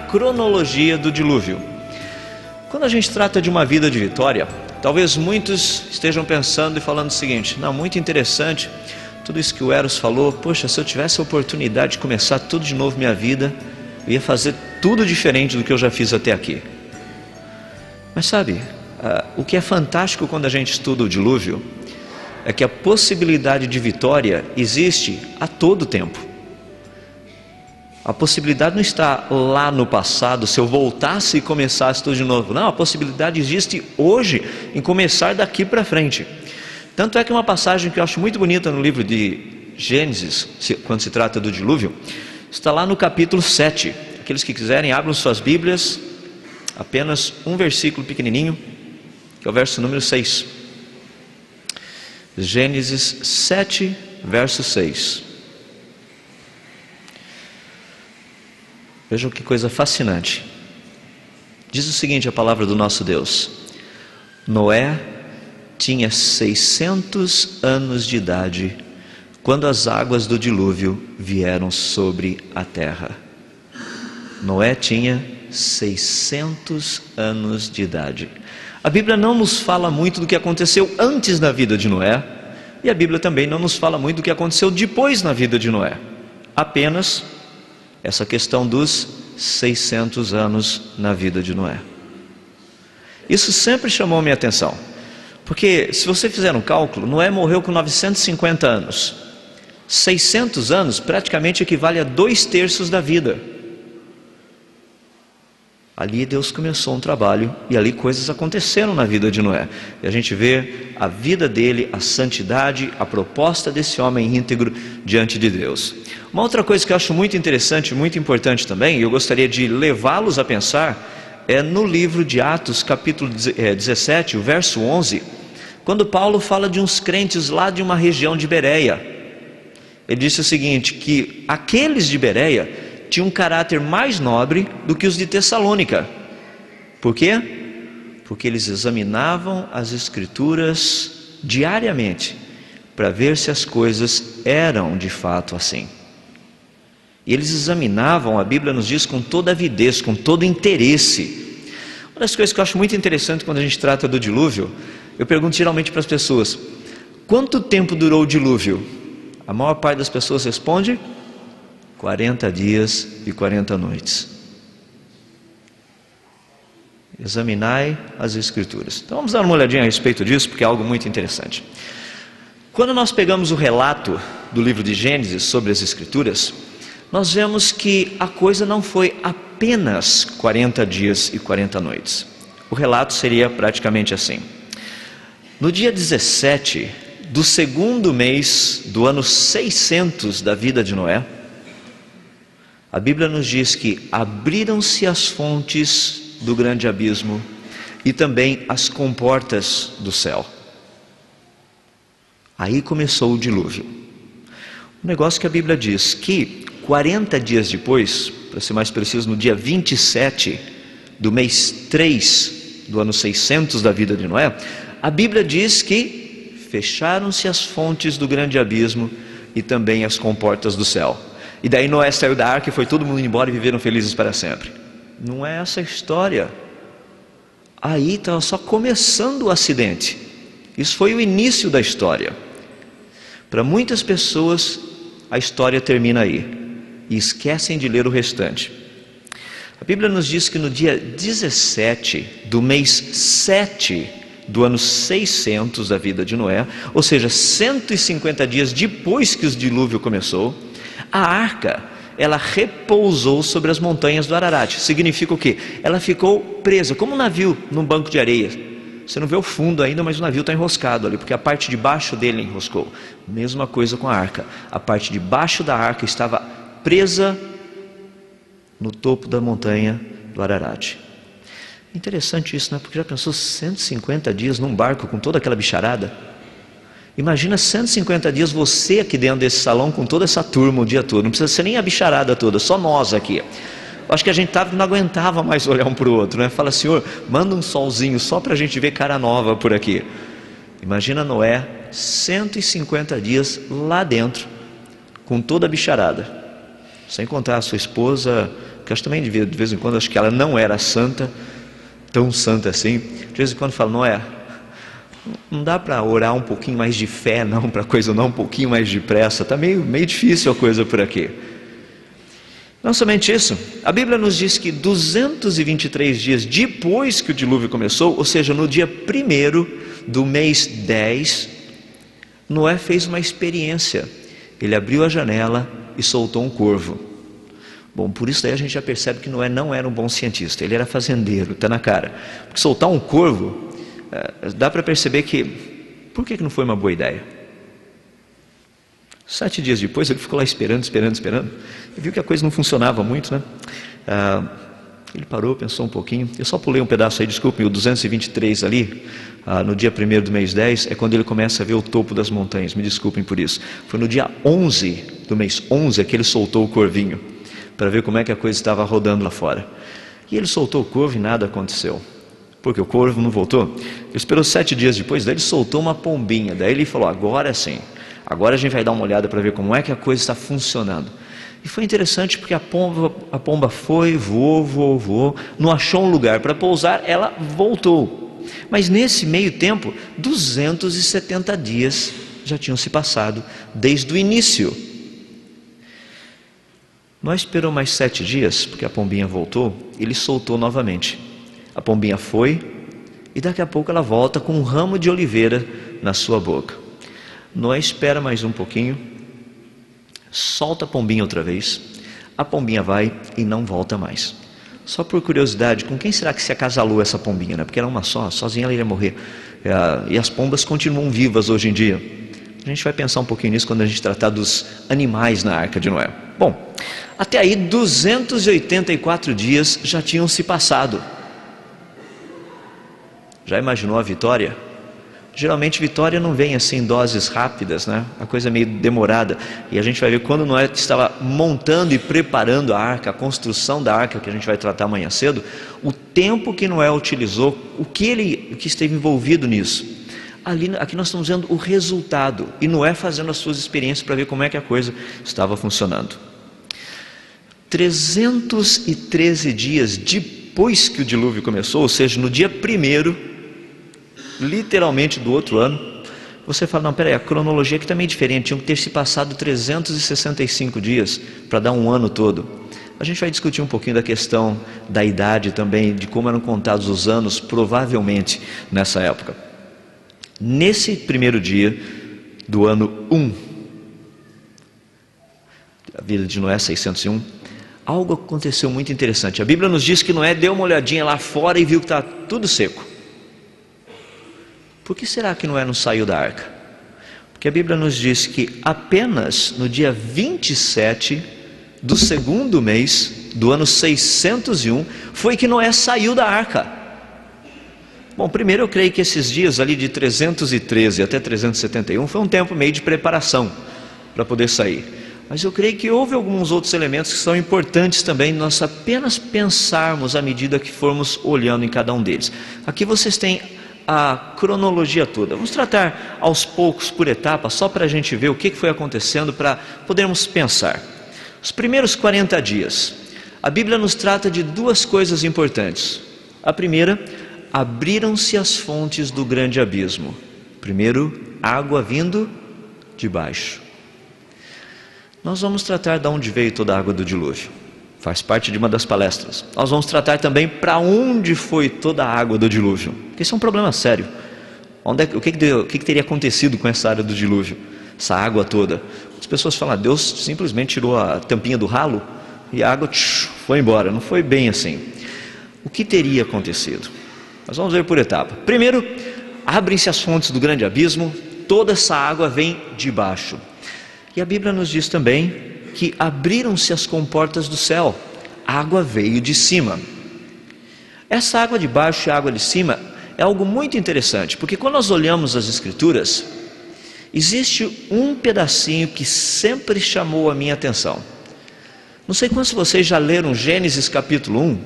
cronologia do dilúvio. Quando a gente trata de uma vida de vitória, talvez muitos estejam pensando e falando o seguinte: não, muito interessante tudo isso que o Eros falou. Poxa, se eu tivesse a oportunidade de começar tudo de novo minha vida, eu ia fazer tudo diferente do que eu já fiz até aqui. Mas sabe, o que é fantástico quando a gente estuda o dilúvio é que a possibilidade de vitória existe a todo tempo. A possibilidade não está lá no passado, se eu voltasse e começasse tudo de novo. Não, a possibilidade existe hoje, em começar daqui para frente. Tanto é que uma passagem que eu acho muito bonita no livro de Gênesis, quando se trata do dilúvio, está lá no capítulo 7. Aqueles que quiserem, abram suas Bíblias, apenas um versículo pequenininho, que é o verso número 6. Gênesis 7, verso 6. Vejam que coisa fascinante. Diz o seguinte a palavra do nosso Deus: Noé tinha 600 anos de idade quando as águas do dilúvio vieram sobre a terra. Noé tinha 600 anos de idade. A Bíblia não nos fala muito do que aconteceu antes da vida de Noé, e a Bíblia também não nos fala muito do que aconteceu depois na vida de Noé. Apenas essa questão dos 600 anos na vida de Noé. Isso sempre chamou minha atenção, porque se você fizer um cálculo, Noé morreu com 950 anos. 600 anos praticamente equivale a 2/3 da vida. Ali Deus começou um trabalho e ali coisas aconteceram na vida de Noé. E a gente vê a vida dele, a santidade, a proposta desse homem íntegro diante de Deus. Uma outra coisa que eu acho muito interessante, muito importante também, e eu gostaria de levá-los a pensar, é no livro de Atos, capítulo 17, o verso 11, quando Paulo fala de uns crentes lá de uma região de Bereia. Ele disse o seguinte, que aqueles de Bereia tinha um caráter mais nobre do que os de Tessalônica. Por quê? Porque eles examinavam as Escrituras diariamente para ver se as coisas eram de fato assim. E eles examinavam, a Bíblia nos diz, com toda avidez, com todo interesse. Uma das coisas que eu acho muito interessante quando a gente trata do dilúvio, eu pergunto geralmente para as pessoas: quanto tempo durou o dilúvio? A maior parte das pessoas responde: 40 dias e 40 noites. Examinai as Escrituras. Então vamos dar uma olhadinha a respeito disso, porque é algo muito interessante. Quando nós pegamos o relato do livro de Gênesis sobre as Escrituras, nós vemos que a coisa não foi apenas 40 dias e 40 noites. O relato seria praticamente assim: no dia 17 do segundo mês do ano 600 da vida de Noé, a Bíblia nos diz que abriram-se as fontes do grande abismo e também as comportas do céu. Aí começou o dilúvio. O negócio que a Bíblia diz que 40 dias depois, para ser mais preciso, no dia 27 do mês 3 do ano 600 da vida de Noé, a Bíblia diz que fecharam-se as fontes do grande abismo e também as comportas do céu. E daí Noé saiu da arca e foi todo mundo embora e viveram felizes para sempre. Não é essa a história. Aí estava só começando o acidente. Isso foi o início da história. Para muitas pessoas, a história termina aí e esquecem de ler o restante. A Bíblia nos diz que no dia 17 do mês 7 do ano 600 da vida de Noé, ou seja, 150 dias depois que o dilúvio começou, a arca, ela repousou sobre as montanhas do Ararat. Significa o quê? Ela ficou presa, como um navio num banco de areia. Você não vê o fundo ainda, mas o navio está enroscado ali, porque a parte de baixo dele enroscou. Mesma coisa com a arca. A parte de baixo da arca estava presa no topo da montanha do Ararat. Interessante isso, né? Porque já pensou 150 dias num barco com toda aquela bicharada? Imagina 150 dias você aqui dentro desse salão com toda essa turma o dia todo. Não precisa ser nem a bicharada toda, só nós aqui. Acho que a gente não aguentava mais olhar um para o outro, né? Fala: Senhor, manda um solzinho só para a gente ver cara nova por aqui. Imagina Noé, 150 dias lá dentro, com toda a bicharada. Sem contar a sua esposa porque acho também de vez em quando, acho que ela não era santa, tão santa assim. De vez em quando falo, Noé, não dá para orar um pouquinho mais de fé, não, para a coisa não um pouquinho mais depressa, está meio difícil a coisa por aqui. Não somente isso, a Bíblia nos diz que 223 dias depois que o dilúvio começou, ou seja, no dia 1º do mês 10, Noé fez uma experiência. Ele abriu a janela e soltou um corvo. Bom, por isso daí a gente já percebe que Noé não era um bom cientista, ele era fazendeiro, está na cara. Porque soltar um corvo, dá para perceber que, por que não foi uma boa ideia? 7 dias depois ele ficou lá esperando, e viu que a coisa não funcionava muito, né? Ele parou, pensou um pouquinho. Eu só pulei um pedaço aí, desculpem, o 223 ali, no dia 1º do mês 10, é quando ele começa a ver o topo das montanhas, me desculpem por isso. Foi no dia 11 do mês 11 que ele soltou o corvinho, para ver como é que a coisa estava rodando lá fora. E ele soltou o corvo e nada aconteceu. Porque o corvo não voltou. Ele esperou 7 dias depois, daí ele soltou uma pombinha, daí ele falou, agora sim, agora a gente vai dar uma olhada para ver como é que a coisa está funcionando. E foi interessante porque a pomba foi, voou, não achou um lugar para pousar, ela voltou. Mas nesse meio tempo, 270 dias já tinham se passado desde o início. Nós esperamos mais 7 dias, porque a pombinha voltou, ele soltou novamente. A pombinha foi, e daqui a pouco ela volta com um ramo de oliveira na sua boca. Noé espera mais um pouquinho, solta a pombinha outra vez, a pombinha vai e não volta mais. Só por curiosidade, com quem será que se acasalou essa pombinha, né? Porque era uma só, sozinha ela iria morrer. E as pombas continuam vivas hoje em dia. A gente vai pensar um pouquinho nisso quando a gente tratar dos animais na Arca de Noé. Bom, até aí 284 dias já tinham se passado. Já imaginou a vitória? Geralmente vitória não vem assim em doses rápidas, né? A coisa é meio demorada. E a gente vai ver quando Noé estava montando e preparando a arca, a construção da arca, que a gente vai tratar amanhã cedo, o tempo que Noé utilizou, o que esteve envolvido nisso. Aqui nós estamos vendo o resultado, e Noé fazendo as suas experiências para ver como é que a coisa estava funcionando. 313 dias depois que o dilúvio começou, ou seja, no dia 1º, literalmente do outro ano, você fala, não, peraí, a cronologia aqui está meio diferente, tinham que ter se passado 365 dias para dar um ano todo. A gente vai discutir um pouquinho da questão da idade também, de como eram contados os anos, provavelmente, nessa época. Nesse 1º dia do ano 1, a vida de Noé 601, algo aconteceu muito interessante. A Bíblia nos diz que Noé deu uma olhadinha lá fora e viu que está tudo seco. Por que será que Noé não saiu da arca? Porque a Bíblia nos diz que apenas no dia 27 do 2º mês do ano 601 foi que Noé saiu da arca. Bom, primeiro eu creio que esses dias ali de 313 até 371 foi um tempo meio de preparação para poder sair. Mas eu creio que houve alguns outros elementos que são importantes também, nós apenas pensarmos à medida que formos olhando em cada um deles. Aqui vocês têm a cronologia toda. Vamos tratar aos poucos, por etapas, só para a gente ver o que foi acontecendo, para podermos pensar. Os primeiros 40 dias, a Bíblia nos trata de 2 coisas importantes. A primeira, abriram-se as fontes do grande abismo. Primeiro, água vindo de baixo. Nós vamos tratar de onde veio toda a água do dilúvio. Faz parte de uma das palestras. Nós vamos tratar também para onde foi toda a água do dilúvio. Porque isso é um problema sério. O que teria acontecido com essa área do dilúvio? Essa água toda. As pessoas falam, Deus simplesmente tirou a tampinha do ralo e a água foi embora. Não foi bem assim. O que teria acontecido? Nós vamos ver por etapa. Primeiro, abrem-se as fontes do grande abismo. Toda essa água vem de baixo. E a Bíblia nos diz também que abriram-se as comportas do céu, a água veio de cima. Essa água de baixo e a água de cima é algo muito interessante, porque quando nós olhamos as Escrituras, existe um pedacinho que sempre chamou a minha atenção. Não sei quantos de vocês já leram Gênesis capítulo 1,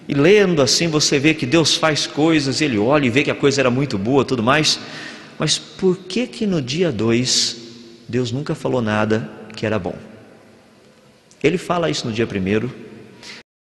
e lendo assim você vê que Deus faz coisas, Ele olha e vê que a coisa era muito boa, tudo mais, mas por que no dia 2, Deus nunca falou nada que era bom? Ele fala isso no dia 1,